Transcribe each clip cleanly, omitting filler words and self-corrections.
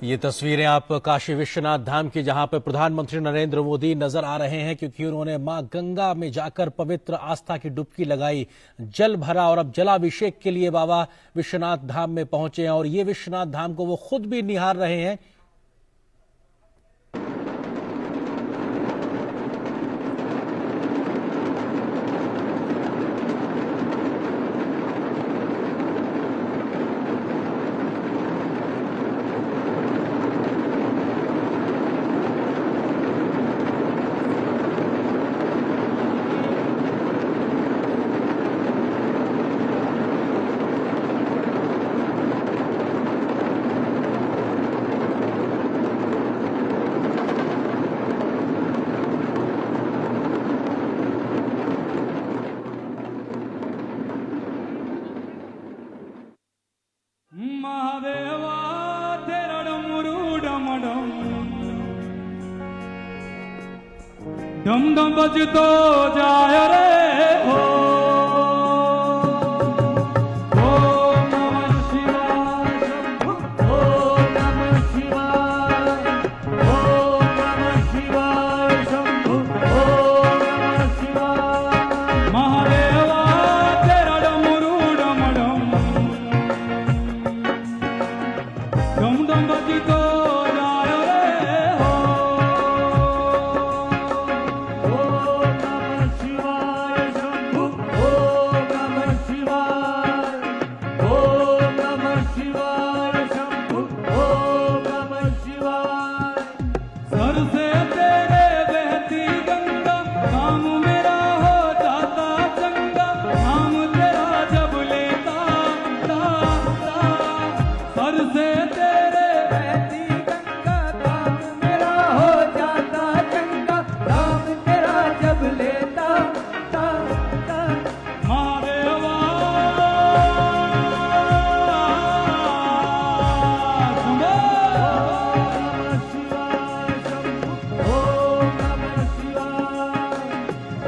ये तस्वीरें आप काशी विश्वनाथ धाम की, जहां पर प्रधानमंत्री नरेंद्र मोदी नजर आ रहे हैं, क्योंकि उन्होंने मां गंगा में जाकर पवित्र आस्था की डुबकी लगाई, जल भरा और अब जलाभिषेक के लिए बाबा विश्वनाथ धाम में पहुंचे हैं और ये विश्वनाथ धाम को वो खुद भी निहार रहे हैं। महादेवा तेरा डमरू डमडम डम डम बजतो जाय रे हो। ओम नमः शिवाय ओम नमः शिवाय ओम नमः शिवाय शंभु ओम नमः शिवाय। महादेवा तेरा डमरू डमडम डम डम बजतो जाय रे हो। ओम नमः शिवाय शंभु ओम नमः शिवाय ओम नमः शिवाय शंभु ओम नमः शिवाय। सर से तेरे बहती गंगा नाम मेरा हो जाता चंगा, नाम तेरा जब लेता ता सर से तेरे बहती गंगा नाम मेरा हो जाता चंगा, नाम तेरा जब लेता ता महादेवा शंभो नमः शिवाय शंभु ओम नमः शिवाय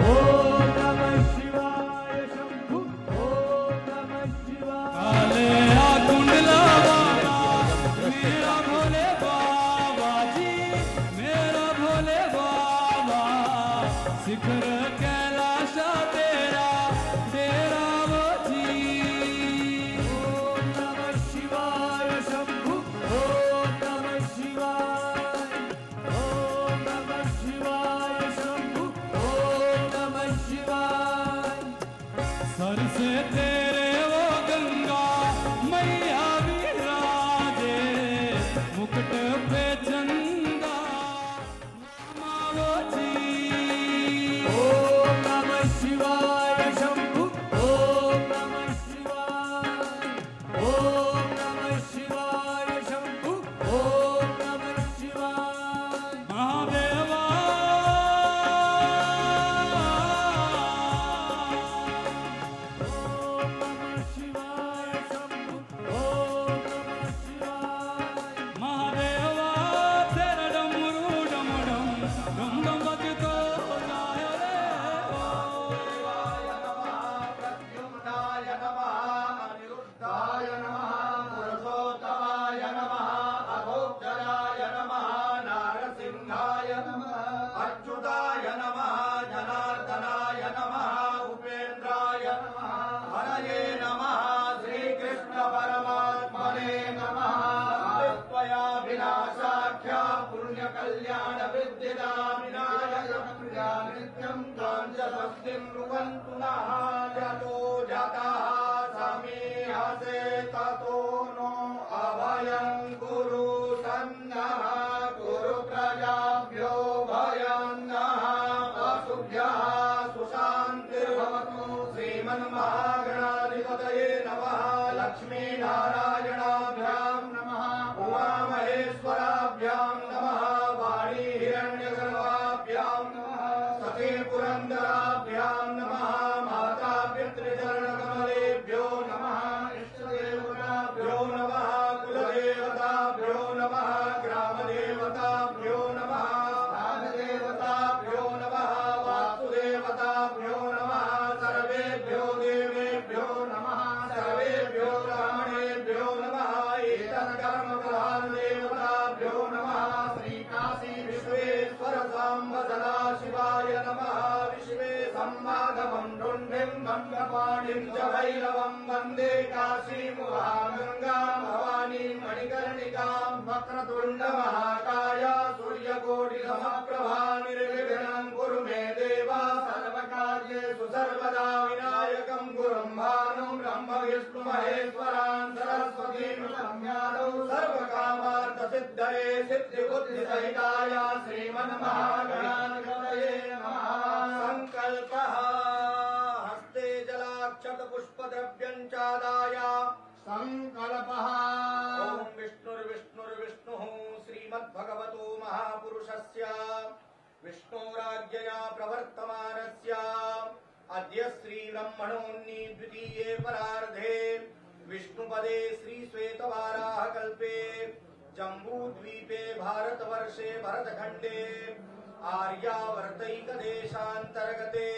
ओम नमः शिवाय शंभु ओम नमः शिवाय। काले आ कुंडला वाला मेरा भोले बाबा जी, मेरा भोले बाबा शिखर कैलाश तेरा तेरा वो जी। ओम नमः शिवाय शंभु ओम नमः शिवाय ओम नमः शिवाय शंभु ओम नमः शिवाय। सर से तेरे वो गंगा मैया विराजे, मुकुट पे चंदा नामा वो जी। ओम नमः शिवाय शंभु ओम नमः शिवाय ओम नमः शिवाय शंभु ओम नमः शिवाय। महादेवा ओम नमः शिवाय शंभु ओम नमः शिवाय। महादेवा तेरा डमरू डमडम डम डम बजतो जाय रे हो। शिवाय नमः प्रद्युम्नाय नमः अनिरुद्धाय नमः पुरुषोत्तमाय नमः अघोक्षराय नमः नारसिंहाय नमः अच्युताय नमः जनार्दनाय नमः उपेन्द्राय नमः हरये नमः श्रीकृष्ण परमात्मने नमः। त्वया विनाशाख्या पुण्यकल्याण विद्यिदामिनाय प्रिया नित्यं त्वां च स्वस्तिं नुवन्तु नः। जतो जातः समीहसे ततो नो अभयं कुरु सन्नः। कुरु प्रजाभ्यो भयं नः वसुभ्यः सुशान्तिर्भवतु। श्रीमन्महागणाधिपतये नमः। लक्ष्मीनारायणाभ्यां नमः। उमामहेश्वराभ्यां नमः। वाणी हिरण्यगर्भाभ्यां नमः। सती पुरन्दराभ्यां नमः। माता विश्वे सम्मागमं रुण्डिं गङ्गपाणिं च भैरवं वन्दे काशीमुहागङ्गां भवानीं मणिकर्णिकां वक्रतुण्डमहाकाय सूर्यकोटिसमप्रभा निर्विघ्नं कुरु मे देव सर्वकार्येषु सर्वदा विनायकं गुरुं भानुं ब्रह्म विष्णु महेश्वरान् सरस्वतीं संज्ञातौ सर्वकामार्थसिद्धये सिद्धिबुद्धिसहिताय श्रीमन्महागणाधिपतये नमः। संकल्पः हस्ते जलाक्षतपुष्पद्रव्यं चादाय संकल्पः ॐ विष्णुर्विष्णुर्विष्णुः श्रीमद्भगवतो महापुरुषस्य विष्णोराज्ञया प्रवर्तमानस्य अद्य श्रीब्रह्मणोन्नी द्वितीये परार्धे विष्णुपदे श्रीश्वेतवाराहकल्पे जम्बूद्वीपे भारतवर्षे भरतखण्डे आर्यावर्तैकदेशान्तर्गते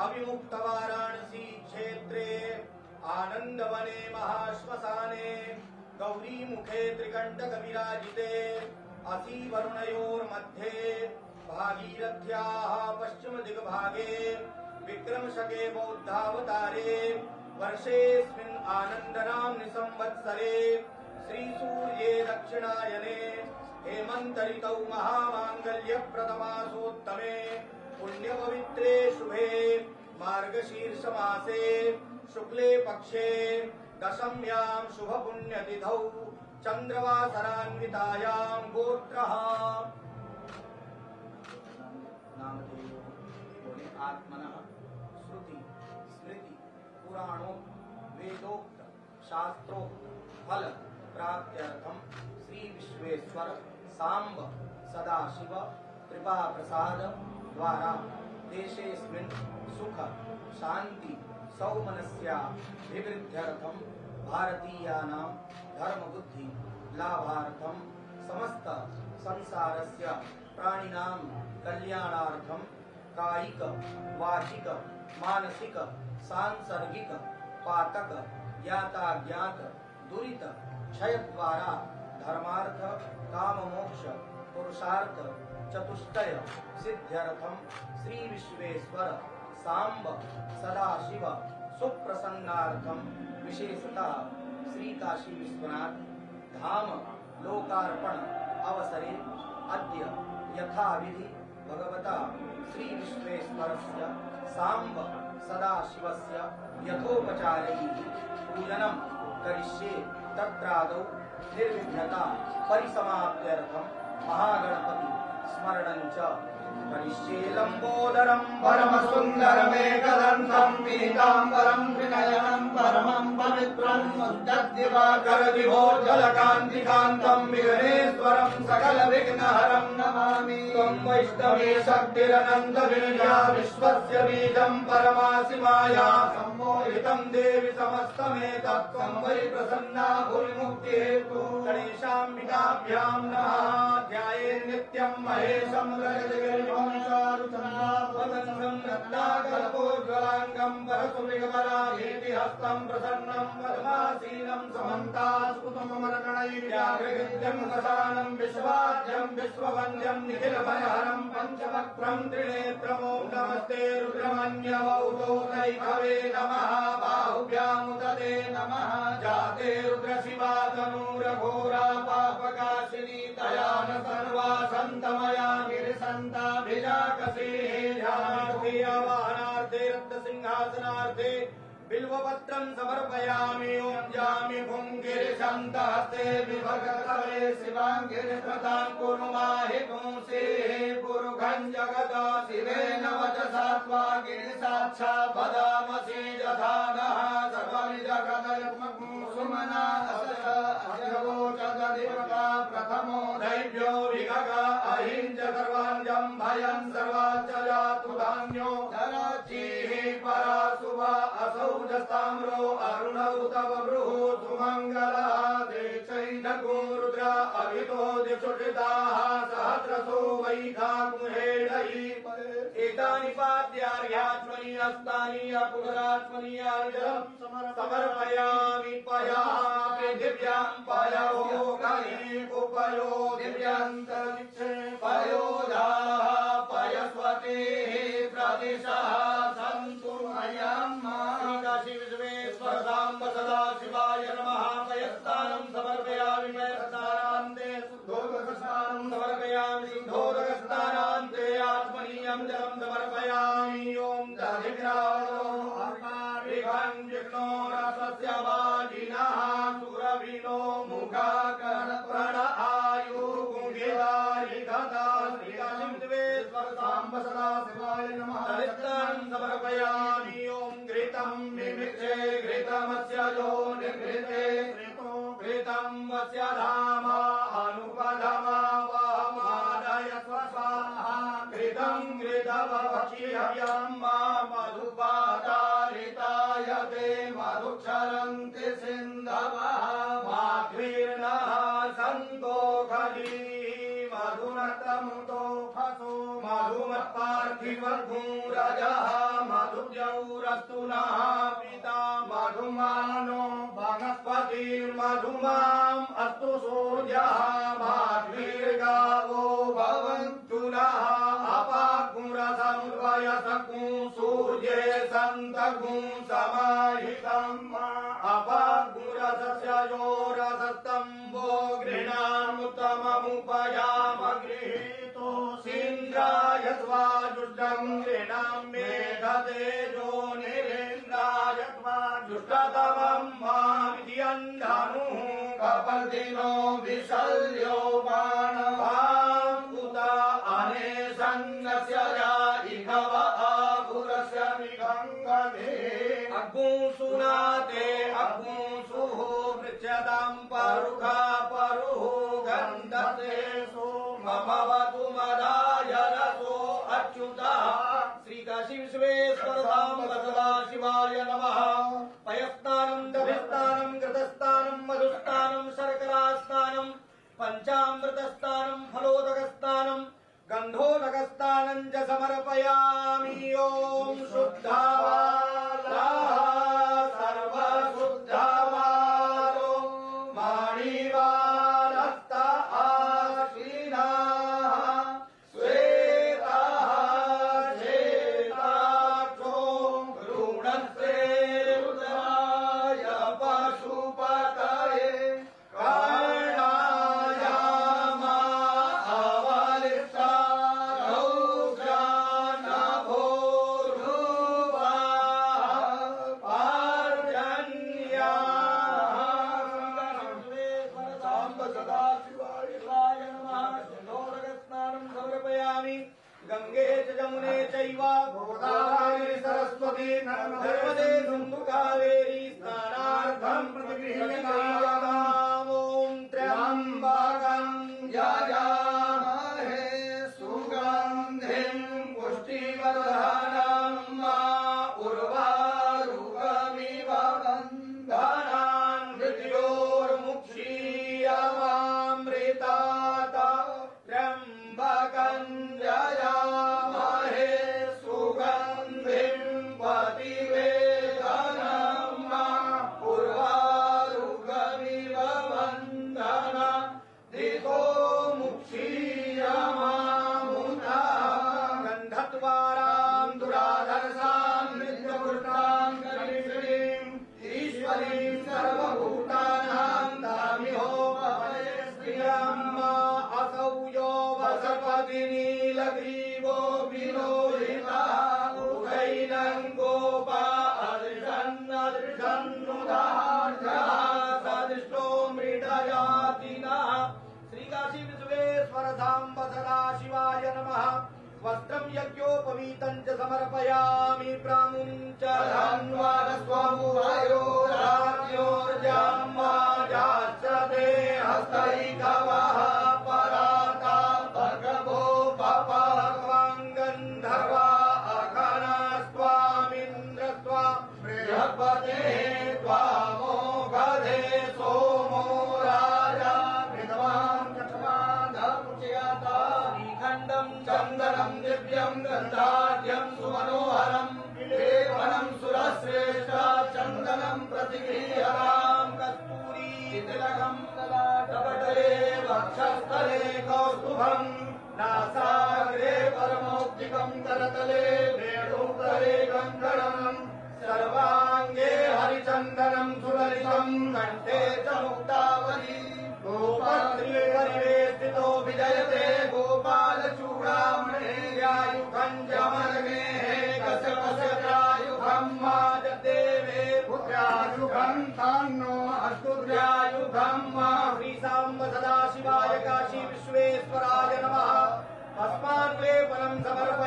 अविमुक्तवाराणसी क्षेत्रे आनन्दवने महाश्मशाने गौरीमुखे त्रिकण्टकविराजिते असीवरुणयोर्मध्ये भागीरथ्याः पश्चिमदिग्भागे विक्रमशके बौद्धावतारे वर्षेऽस्मिन् आनन्दनाम्नि संवत्सरे श्रीसूर्ये दक्षिणायने हेमन्तऋतौ महामाङ्गल्यप्रदमासोत्तमे पुण्यपवित्रे शुभे मार्गशीर्षमासे शुक्ले पक्षे दशम्यां शुभपुण्यतिथौ चन्द्रवासरान्वितायां गोत्रः नामधेयो आत्मनः श्रुति स्मृति पुराणोक्त वेदोक्त शास्त्रोक्त फल प्राप्त्यर्थं श्री विश्वेश्वर सांब सदाशिव कृपा प्रसाद द्वारा देशेऽस्मिन् सुख शांति सौमनस्याभिवृद्ध्यर्थं भारतीयानां धर्म बुद्धि लाभार्थं समस्त संसारस्य प्राणिनां कल्याणार्थं कायिक वाचिक मानसिक सांसर्गिक पातक याताज्ञात दुरित क्षय द्वारा धर्मार्थ काम मोक्ष पुरुषार्थ चतुष्टय सिद्ध्यर्थं श्री विश्वेश्वर सांब सदाशिव सुप्रसन्नार्थं विशेषतः श्री काशी विश्वनाथ धाम लोकार्पण अवसरे अद्य यथाविधि भगवता श्री विश्वेश्वरस्य सांब सदाशिवस्य यथोपचारैः पूजनं करिष्ये। तत्रादौ निर्विघ्नता परिसमाप्त्यर्थं महागणपति स्मरणं च करिष्ये। लंबोदरं परमसुन्दरमेकदन्तं पीताम्बरं त्रिनयनं परमं पवित्रं मुद्गद्दिवाकरदिवोज्ज्वलकान्तिकान्तं विघ्नेश्वरं सकलविघ्नहरं नमामि। त्वं वैष्णवी शक्तिरनन्तवीर्या विश्वस्य बीजं परमासि माया सम्मोहितं देवि समस्तमेतत् त्वं वै प्रसन्ना भूमिमुक्तिहेतु गणेशाम्बिकाभ्यां नमः। ध्यायेत् नित्यं महेशं रत्नाकल्पोज्ज्वलाङ्गं परशुमृगपराभीति हस्तं प्रसन्नं पद्मासीनं समन्तास्फुटममरगणैर्व्याघ्रगित्यं सदानं विश्वाद्यं विश्ववन्द्यं निखिलभयहरं पञ्चवक्त्रं त्रिनेत्रमो नमस्ते रुद्रमन्यवौतो नैभवे नमः। बाहुभ्यामुदते नमः। जाते रुद्रशिवा तनूरघोरा पापकाशिनी तया न सर्वा सन्तमया गिरिसन्ताभिजाकसे। ध्यानार्थे रत्नसिंहासनार्थे बिल्वपत्रं समर्पयामि। ओं जामि भुङ्गिरिशन्तहस्ते विभगतवे शिवाङ्गिरिप्रदां कुरु माहि पुंसे। पुरुषं जगत शिवेन वचसा त्वा गिरिसाक्षात् वदामसि यथा नः। सर्वनिजगदयत्मसुमना अजगोचदधिपता प्रथमो दैव्यो विगग अहिंज सर्वाञ्जं भयं सर्वाच्च जातु धान्यो धनचीः पराशुभा असौ जस्ताम्रो अरुणौ तव बृहु सुमङ्गलः। देशैनगुरुद्र अभितो दिशुषिताः सहस्रसो वैखाकुहेडयि। एतानि पाद्यार्यात्मनि हस्तानि अपुरात्मनि अर्घ्यं समर्पयामि। पया पृथिव्यां पयो कलिकुपयो दिव्यन्तरिक्षे पयोधाः पयस्वतेः प्रति हविषः सन्तु मह्यम् श्रीकाशी विश्वेश्वर साम्ब सदा शिवाय नमः पयस्तानं समर्पयामि पयस्तानान्ते शुद्धोदकस्नानं समर्पयामि शुद्धोदकस्नानान्ते आत्मनीयं जलं समर्पयामि ओं दधिग्रावणो अर्कारिकं जिग्नो रसस्य वाजिनः सुरभिनो मुखाकर्पण आयु गुंगिदारि गदा श्रीकाशी विश्वेश्वर साम्ब सदा शिवाय नमः दधिग्रावणं समर्पयामि ओं घृतं मिमिक्षे घृतमस्य यो निर्घृते घृतं वस्य धामा अनुपधमा वामादय स्वस्वाहा घृतं घृतवक्षिहव्यं मा मधुपातारिताय ते मधुक्षरन्ति सिन्धवः माघ्वीर्णः सन्तो खली मधुनतमुतो फसो मधुमत्पार्थिवभूरजः मधुजौरस्तु नः पिता मधुमानो वनस्पतिर्मधुमाम् अस्तु सूर्यः माघ्वीर्गावो भवन्तु नः अपागुरसमुद्वयसकुं सूर्ये सन्तगुं समाहितम् अपागुरसस्य योरसस्तम्भो गृह्णामुत्तममुपयाम गृहीतो सीन्द्राय स्वाजुष्टं गृह्णां मेघतेजो निरेन्द्राय स्वाजुष्टतमं मामित्यन्धनुः कपर्दिनो विशल्यो बाणवाङ्कुत अनेशन्नस्य या इघव आभुरस्य विगङ्गधे अग्मुसुनाते अग्मुसुः पृच्छतां परुखा परुः गन्धते सोमभवतु मदाय रसो अच्युतः श्रीकाशी विश्वेश्वर साम्ब सदा शिवाय नमः पयस्नानं दभिस्नानं घृतस्नानं मधुस्नानं शर्करास्नानं पञ्चामृतस्नानं फलोदकस्नानं गन्धोदकस्नानं च समर्पयामि ॐ शुद्धावाला सर्वशुद्धावालो माणिवालस्त आश्विनाः श्वेताः श्वेताक्षो रुद्राय पशुपतये कर्णाय गंगे च जमुने चैव गोदावरी सरस्वती नर्मदे सिन्धु कावेरी स्नानार्थं प्रतिगृह्यताम् ॐ त्र्यम्बकं यजामहे सुगन्धिं पुष्टिवर्धनं उर्वारुकमिव बन्धनान् मृत्योर्मुक्षीयमामृतात् त्र्यम्बकं जयामहे सुगन्धिं पतिवेदनं उर्वारुकमिव बन्धनान् दिशो मुक्षीयमामुता गन्धद्वारां दुराधर्षां नित्यपुष्टां करीश्वरीं ईश्वरीं सर्वभूतानां दामिहोपये श्रियम् असौ यो वसपति नीलग्रीवो विलोहितः उभैनं गोपा अदृशन्नुदार्जः सदिष्टो मृडयातिनः श्रीकाशी विश्वेश्वर साम्ब सदा शिवाय नमः वस्त्रं यज्ञोपवीतं च समर्पयामि प्रामुं च धन्वादस्वमुभयो राज्योर्जाम्बाजाश्रते हस्तैकवः पराता भगवो पपां गन्धर्वा अखनास्त्वामिन्द्रस्त्वा बृहस्पते त्वामोघधे सोमो राजा विद्वान् चक्षुमाधमुच्यता निखण्डं चन्दनं दिव्यं गन्धाढ्यं सुमनोहरं लेपनं सुरश्रेष्ठा चन्दनं प्रतिगृह्यतां कस्तूरी तिलकं ललाटपटले वक्षस्थले कौस्तुभं नासाग्रे परमौक्तिकं करतले वेणुं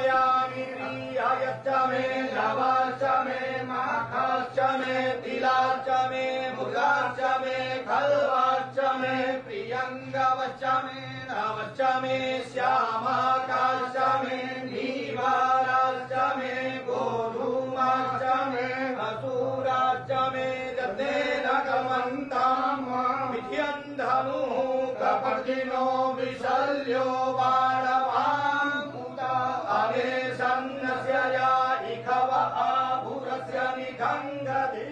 समर्पयामि प्रियायश्च मे नवाश्च मे माखाश्च मे तिलाश्च मे मुगाश्च मे खल्वाश्च मे प्रियङ्गवश्च मे नवश्च मे श्यामाकाश्च मे नीवाराश्च मे गोधूमाश्च मे असूराश्च मे जतेन गमन्ताम् विध्यन्धनुः कपर्दिनो विशल्यो बाणवाङ्कुता अनेशन्नस्य या इखव आभुरस्य निखङ्गति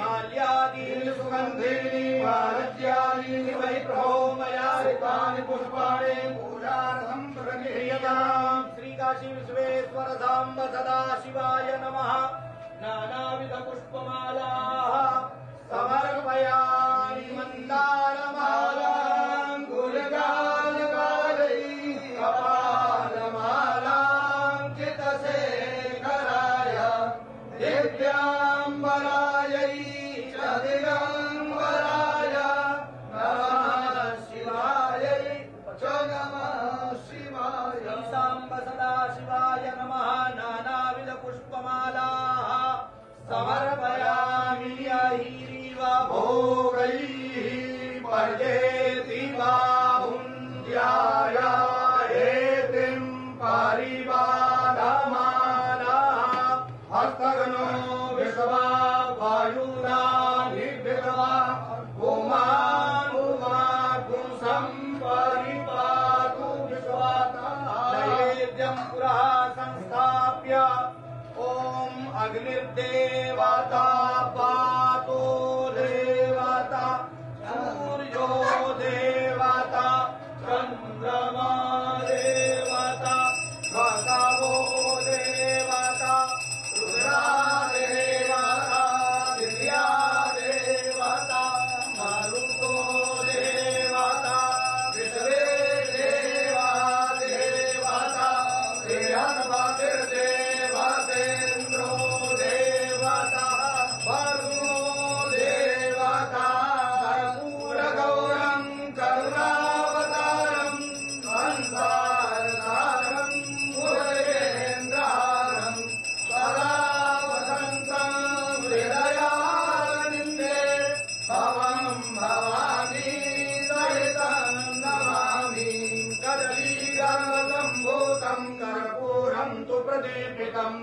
माल्यादीनि सुगन्धीनि मालज्यादीनि वै प्रहोमया हृतानि पुष्पाणि पूजार्थं प्रगृह्यताम्। श्रीकाशी विश्वेश्वर साम्ब सदाशिवाय नमः। नानाविध पुष्पमालाः समर्पयामि मन्दारमालां गुलगानगारैः कपालमालां चितशेखराय दिव्याम्बरायै च दिगम्बराय नमः शिवायै च नमः शिवाय। साम्ब सदाशिवाय नमः। नानाविध पुष्पमालाः समर्पयामि अहिरिव भोगैः पर्जेति बाहुन्द्याय हेतिं परिवादमानः हस्तघ्नो विश्वा वायुनानि विद्वा उमानुमातु सम्परिपातु विश्वातः। नैवेद्यं पुरः संस्थाप्य ओम अग्निर्देवता पातो देवता सूर्यो देवता चंद्रमा देवता भगवो देवता रुद्रा देवता दिव्या देवता मारुतो देवता विश्वे देवा देवता देवतेन्द्रो देवता वरुणो देवता कर्पूरगौरं करुणावतारं संसारसारं मुरलीन्द्रारं सदा वसन्तं हृदयारविन्दे भवं भवानी सहितं नमामि। कदलीगर्भसम्भूतं कर्पूरं तु प्रदीपितम्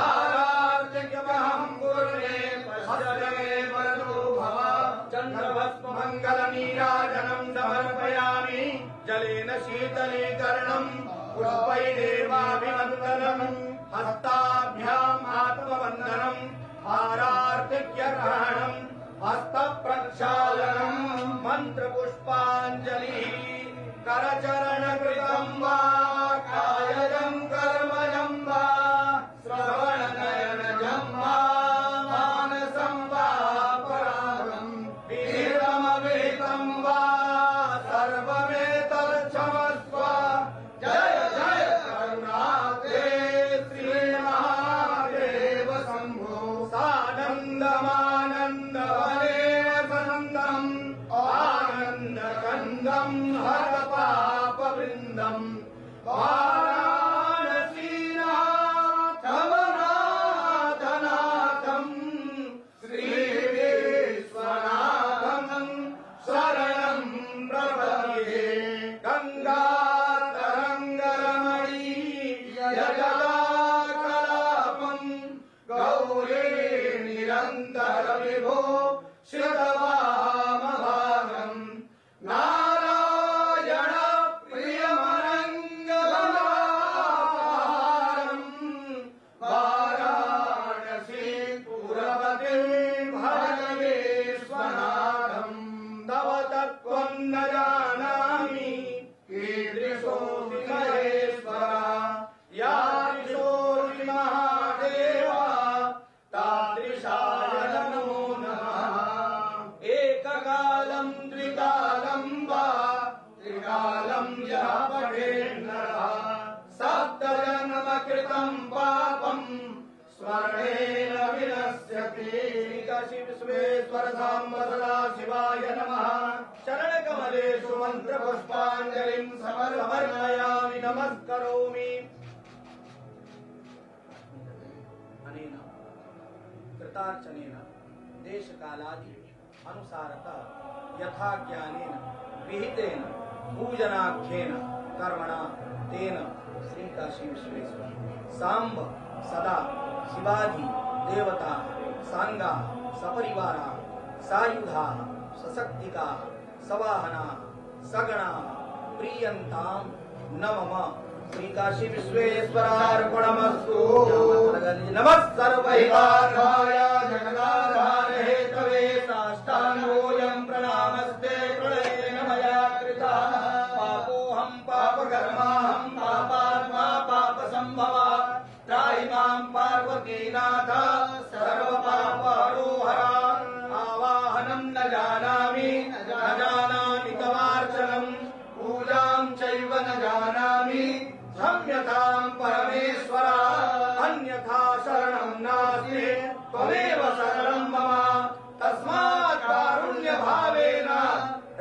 आराध्यमहं गुरुणे पश्यमे वरदो भव। चन्द्रभस्ममङ्गलनीराजनं समर्पयामि जलेन शीतलीकरणं पुष्पैरेवाभिवन्दनम् हस्ताभ्याम् आत्मवन्दनम् हारार्तिक्यग्रहणम् हस्तप्रक्षालनम् मन्त्रपुष्पाञ्जलिः करचरणकृतं वा कायजं कर्मजं वा श्रवणनयनजं वा मानसं वा परागं विहितमविहितं वा सर्वमेतच्छमस्व। जय जय करुणाब्धे श्रीमहादेव शम्भो। सानन्दमानन्दवने वसन्तम् आनन्दकन्दं हरपापवृन्दम् वाराणसीनाथमनाथनाथं श्रीविश्वनाथं शरणं प्रपद्ये। गङ्गातरङ्गरमणीयजलाकलापं गौरी निरन्तरविभो श्रुतवामभागम् नारायण प्रियमनङ्गमहारम् वाराणसी पुरपते भगवेश्वनाथम्। तव तत्त्वं न जानामि कीदृशोऽसि महेश्वर। यादृशोऽसि महादेव तादृशाय नमो नमः। एककालं द्विकालं वा त्रिकालं यः पठेन्नरः सप्तजन्मकृतं पापं स्मरणेन विनश्यति। काशी विश्वेश्वर साम्ब सदाशिवाय नमः। चरणकमलेषु मन्त्रपुष्पाञ्जलिं समर्पयामि नमस्करोमि। कृतार्चनेन देशकालादि अनुसारतः यथा ज्ञानेन विहितेन पूजनाख्येन कर्मणा तेन श्री काशी विश्वेश्वर सांब सदा शिवादि देवता सांगा सपरिवारा सायुधा सशक्तिका सवाहना सगणा प्रियंताम नमः श्री काशी विश्वेश्वरार्पणमस्तु। नमः सर्वैवार्भाय जगदाधार हेतवे साष्टांगोऽयं प्रणामस्ते प्रणयेन मया कृतः पापोऽहं पापकर्माहं पापात्मा पापसम्भवा त्राहि मां पार्वतीनाथ सर्वपापहरो हरा आवाहनं न जानामि तवार्चनं पूजां चैव न जानामि क्षम्यतां परमेश्वर अन्यथा शरणं नास्ति त्वमेव शरणं मम तस्मात् कारुण्य भावेन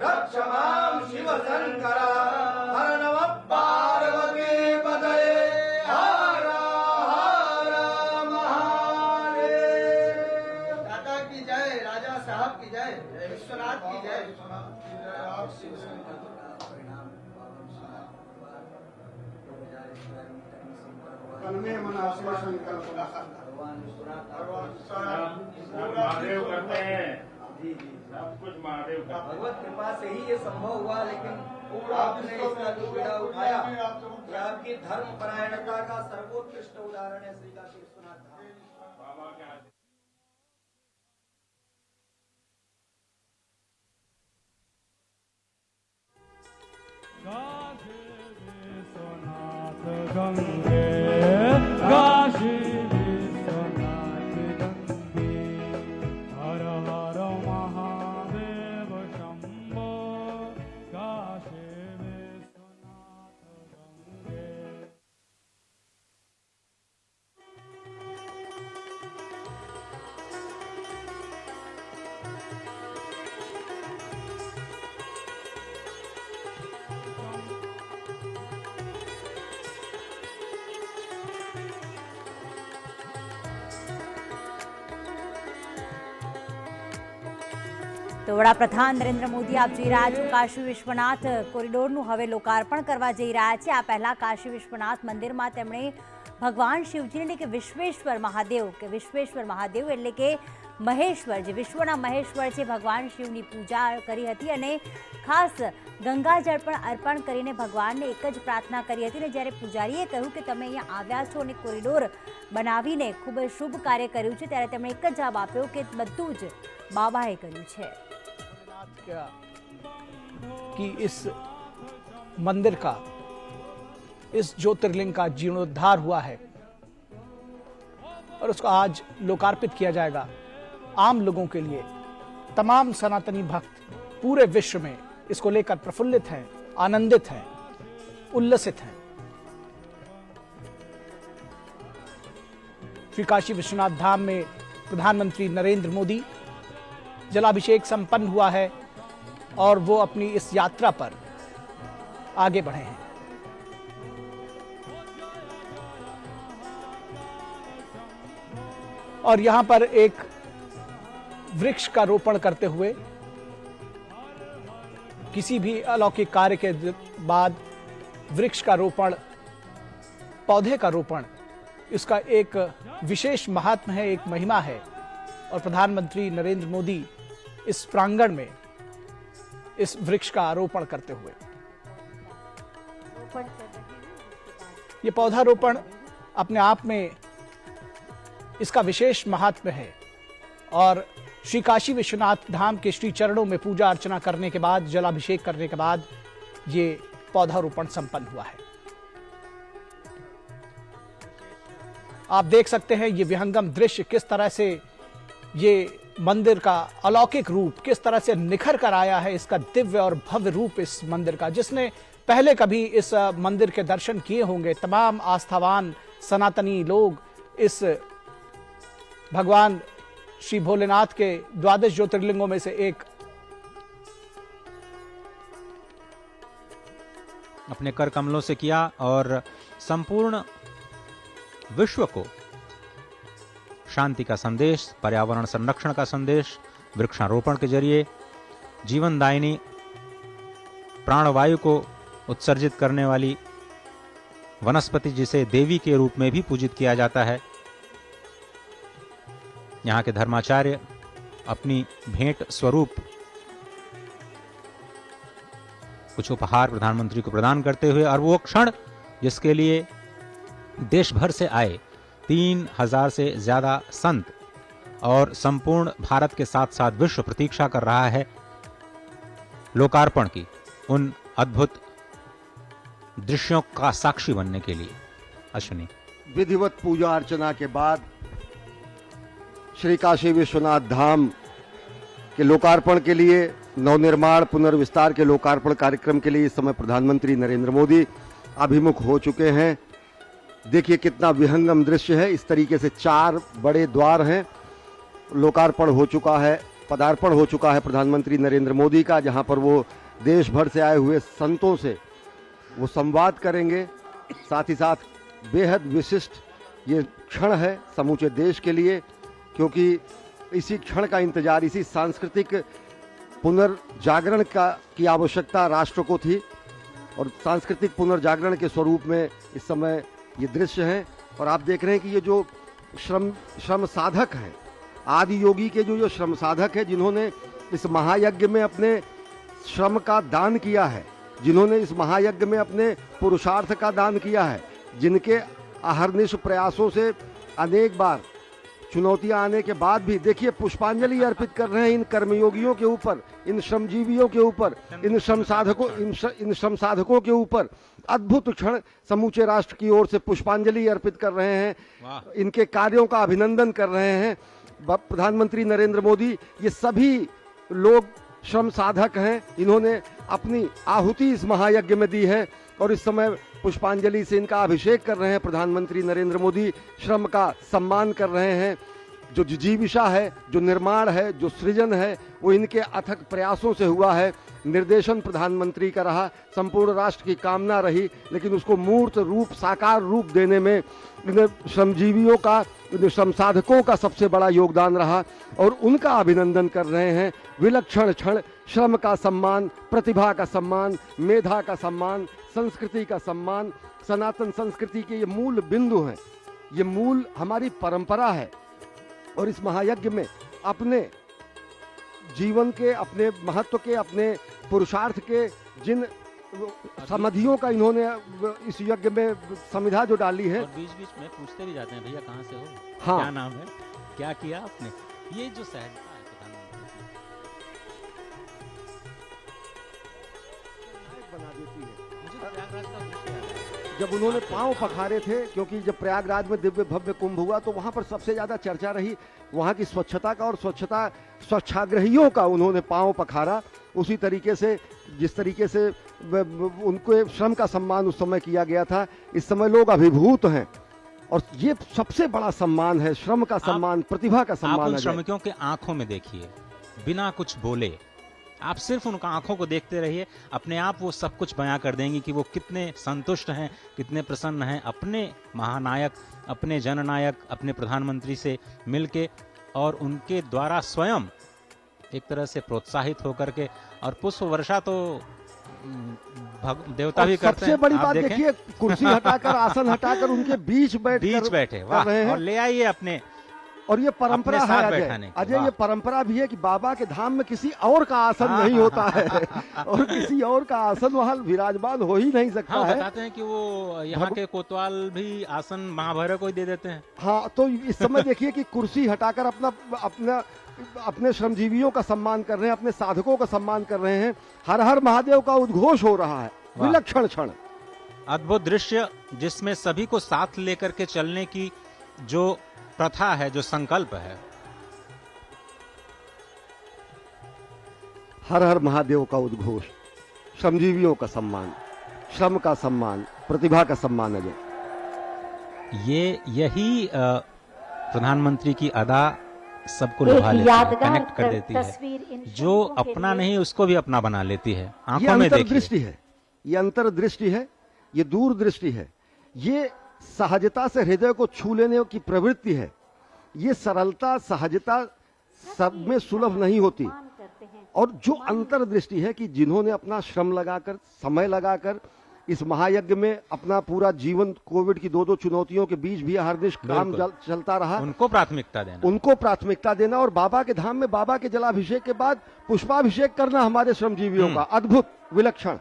रक्ष मां शिव शंकर हर नमः पार्वती पतये हर हर महादेव। दादा की जय, राजा साहब की जय, विश्वनाथ की जय। महादेव करते हैं, सब कुछ महादेव करते हैं। भगवत कृपा से ही ये संभव हुआ, लेकिन आपने इसका जो बीड़ा उठाया ये आपकी धर्म परायणता का सर्वोत्कृष्ट उदाहरण है। श्री काशी विश्वनाथ धाम बाबा के हाथ काशी विश्वनाथ गंगे काशी विश्वनाथ गंगे हर हर महादेव शंभो काशी विश्वनाथ गंगे। તો વડાપ્રધાન નરેન્દ્ર મોદી આપ જોઈ રહ્યા છો કાશી વિશ્વનાથ કોરિડોરનું હવે લોકાર્પણ કરવા જઈ રહ્યા છે। આ પહેલા કાશી વિશ્વનાથ મંદિરમાં તેમણે ભગવાન શિવજી એટલે કે વિશ્વેશ્વર મહાદેવ એટલે કે મહેશ્વર, જે વિશ્વના મહેશ્વર છે ભગવાન શિવની પૂજા કરી હતી અને ખાસ ગંગાજળ પણ અર્પણ કરીને ભગવાનને એક જ પ્રાર્થના કરી હતી। ને જ્યારે પૂજારીએ કહ્યું કે તમે અહીંયા આવ્યા છો અને કોરિડોર બનાવીને ખૂબ જ શુભ કાર્ય કર્યું છે, ત્યારે તેમણે એક જ જવાબ આપ્યો કે બધું જ બાબાએ કર્યું છે। कि इस मंदिर का, इस ज्योतिर्लिंग का जीर्णोद्धार हुआ है और उसको आज लोकार्पित किया जाएगा। आम लोगों के लिए तमाम सनातनी भक्त पूरे विश्व में इसको लेकर प्रफुल्लित हैं, आनंदित हैं, उल्लसित हैं। श्री काशी विश्वनाथ धाम में प्रधानमंत्री नरेंद्र मोदी जलाभिषेक संपन्न हुआ है और वो अपनी इस यात्रा पर आगे बढ़े हैं। और यहां पर एक वृक्ष का रोपण करते हुए, किसी भी अलौकिक कार्य के बाद वृक्ष का रोपण, पौधे का रोपण, इसका एक विशेष महात्म है, एक महिमा है। और प्रधानमंत्री नरेंद्र मोदी इस प्रांगण में इस वृक्ष का आरोपण करते हुए, ये पौधारोपण अपने आप में इसका विशेष महात्म्य है। और श्री काशी विश्वनाथ धाम के श्री चरणों में पूजा अर्चना करने के बाद, जलाभिषेक करने के बाद ये पौधारोपण संपन्न हुआ है। आप देख सकते हैं ये विहंगम दृश्य, किस तरह से ये मंदिर का अलौकिक रूप किस तरह से निखर कर आया है, इसका दिव्य और भव्य रूप इस मंदिर का। जिसने पहले कभी इस मंदिर के दर्शन किए होंगे, तमाम आस्थावान सनातनी लोग इस भगवान श्री भोलेनाथ के द्वादश ज्योतिर्लिंगों में से एक अपने कर कमलों से किया और संपूर्ण विश्व को शांति का संदेश, पर्यावरण संरक्षण का संदेश, वृक्षारोपण के जरिए जीवनदायिनी प्राणवायु को उत्सर्जित करने वाली वनस्पति जिसे देवी के रूप में भी पूजित किया जाता है। यहाँ के धर्माचार्य अपनी भेंट स्वरूप कुछ उपहार प्रधानमंत्री को प्रदान करते हुए, और वो क्षण जिसके लिए देश भर से आए 3000 से ज्यादा संत और संपूर्ण भारत के साथ साथ विश्व प्रतीक्षा कर रहा है लोकार्पण की, उन अद्भुत दृश्यों का साक्षी बनने के लिए। अश्विनी, विधिवत पूजा अर्चना के बाद श्री काशी विश्वनाथ धाम के लोकार्पण के लिए, नवनिर्माण पुनर्विस्तार के लोकार्पण कार्यक्रम के लिए इस समय प्रधानमंत्री नरेंद्र मोदी अभिमुख हो चुके हैं। देखिए कितना विहंगम दृश्य है। इस तरीके से 4 बड़े द्वार हैं। लोकार्पण हो चुका है, पदार्पण हो चुका है प्रधानमंत्री नरेंद्र मोदी का, जहां पर वो देश भर से आए हुए संतों से वो संवाद करेंगे। साथ ही साथ बेहद विशिष्ट ये क्षण है समूचे देश के लिए, क्योंकि इसी क्षण का इंतजार, इसी सांस्कृतिक पुनर्जागरण की आवश्यकता राष्ट्र को थी, और सांस्कृतिक पुनर्जागरण के स्वरूप में इस समय ये दृश्य हैं। और आप देख रहे हैं कि ये जो श्रम साधक हैं, आदि योगी के जो श्रम साधक हैं, जिन्होंने इस महायज्ञ में अपने श्रम का दान किया है, जिन्होंने इस महायज्ञ में अपने पुरुषार्थ का दान किया है, जिनके अहर्निश प्रयासों से अनेक बार चुनौतियां आने के बाद भी देखिए पुष्पांजलि अर्पित कर रहे हैं इन कर्मयोगियों के ऊपर, इन श्रमजीवियों के ऊपर, इन श्रम साधकों के ऊपर। अद्भुत क्षण, समूचे राष्ट्र की ओर से पुष्पांजलि अर्पित कर रहे हैं, इनके कार्यों का अभिनंदन कर रहे हैं प्रधानमंत्री नरेंद्र मोदी। ये सभी लोग श्रम साधक हैं, इन्होंने अपनी आहुति इस महायज्ञ में दी है, और इस समय पुष्पांजलि से इनका अभिषेक कर रहे हैं प्रधानमंत्री नरेंद्र मोदी। श्रम का सम्मान कर रहे हैं। जो जीविका है, जो निर्माण है, जो सृजन है, वो इनके अथक प्रयासों से हुआ है। निर्देशन प्रधानमंत्री का रहा, संपूर्ण राष्ट्र की कामना रही, लेकिन उसको मूर्त रूप, साकार रूप देने में इन श्रमजीवियों का, इन श्रम साधकों का सबसे बड़ा योगदान रहा, और उनका अभिनंदन कर रहे हैं। विलक्षण क्षण, श्रम का सम्मान, प्रतिभा का सम्मान, मेधा का सम्मान, संस्कृति का सम्मान, सनातन संस्कृति के ये मूल बिंदु हैं, ये मूल हमारी परंपरा है। और इस महायज्ञ में अपने जीवन के, अपने महत्व के, अपने पुरुषार्थ के जिन समाधियों का इन्होंने इस यज्ञ में समिधा जो डाली है। और बीच बीच में पूछते भी जाते हैं, भैया कहाँ से हो, हाँ, क्या नाम है, क्या किया आपने, ये जो सहजता है बना देती है। मुझे तो प्रयागराज का दृश्य याद है। जब उन्होंने पांव पखारे थे, क्योंकि जब प्रयागराज में दिव्य भव्य कुंभ हुआ तो वहां पर सबसे ज्यादा चर्चा रही वहां की स्वच्छता का, और स्वच्छाग्रहियों का उन्होंने पांव पखारा। उसी तरीके से जिस तरीके से उनको श्रम का सम्मान उस समय किया गया था, इस समय लोग अभिभूत हैं, और ये सबसे बड़ा सम्मान है, श्रम का सम्मान, प्रतिभा का आप सम्मान। उन श्रमिकों के आंखों में देखिए, बिना कुछ बोले आप सिर्फ उनका आंखों को देखते रहिए, अपने आप वो सब कुछ बयां कर देंगी कि वो कितने संतुष्ट हैं, कितने प्रसन्न हैं अपने महानायक, अपने जननायक, अपने प्रधानमंत्री से मिलके, और उनके द्वारा स्वयं एक तरह से प्रोत्साहित होकर के। और पुष्प वर्षा तो देवता भी करते हैं। सबसे बड़ी आप बात देखें। देखिए, कुर्सी हटाकर, आसन हटाकर उनके बीच बैठे, वाह, और ले आइए अपने, और ये परंपरा अपने साथ है बैठाने की, अजय, वाह। ये परंपरा भी है कि बाबा के धाम में किसी और का आसन नहीं होता है, और किसी और का आसन वहाँ विराजमान हो ही नहीं सकता हाँ, है। बताते हैं कि वो यहाँ के कोतवाल भी आसन महाभैरव को ही दे देते हैं। हाँ, तो इस समय देखिए कि कुर्सी हटाकर अपने श्रमजीवियों का सम्मान कर रहे हैं, अपने साधकों का सम्मान कर रहे हैं। हर हर महादेव का उद्घोष हो रहा है। विलक्षण क्षण, अद्भुत दृश्य, जिसमें सभी को साथ लेकर के चलने की जो प्रथा है, जो संकल्प है। हर हर महादेव का उद्घोष, श्रमजीवियों का सम्मान, श्रम का सम्मान, प्रतिभा का सम्मान। अजय, यही प्रधानमंत्री की अदा सबको लुभा लेती है, कनेक्ट कर देती है। जो अपना नहीं उसको भी अपना बना लेती है। आंखों में अंतर्दृष्टि है, ये अंतर्दृष्टि है, ये दूरदृष्टि है, ये सहजता से हृदय को छू लेने की प्रवृत्ति है। ये सरलता सहजता सब में सुलभ नहीं होती। और जो अंतर्दृष्टि है कि जिन्होंने अपना श्रम लगाकर, समय लगाकर इस महायज्ञ में अपना पूरा जीवन, कोविड की 2-2 चुनौतियों के बीच भी हर दिन काम चलता रहा, उनको प्राथमिकता देना और बाबा के धाम में बाबा के जलाभिषेक के बाद पुष्पाभिषेक करना हमारे श्रमजीवियों का अद्भुत, विलक्षण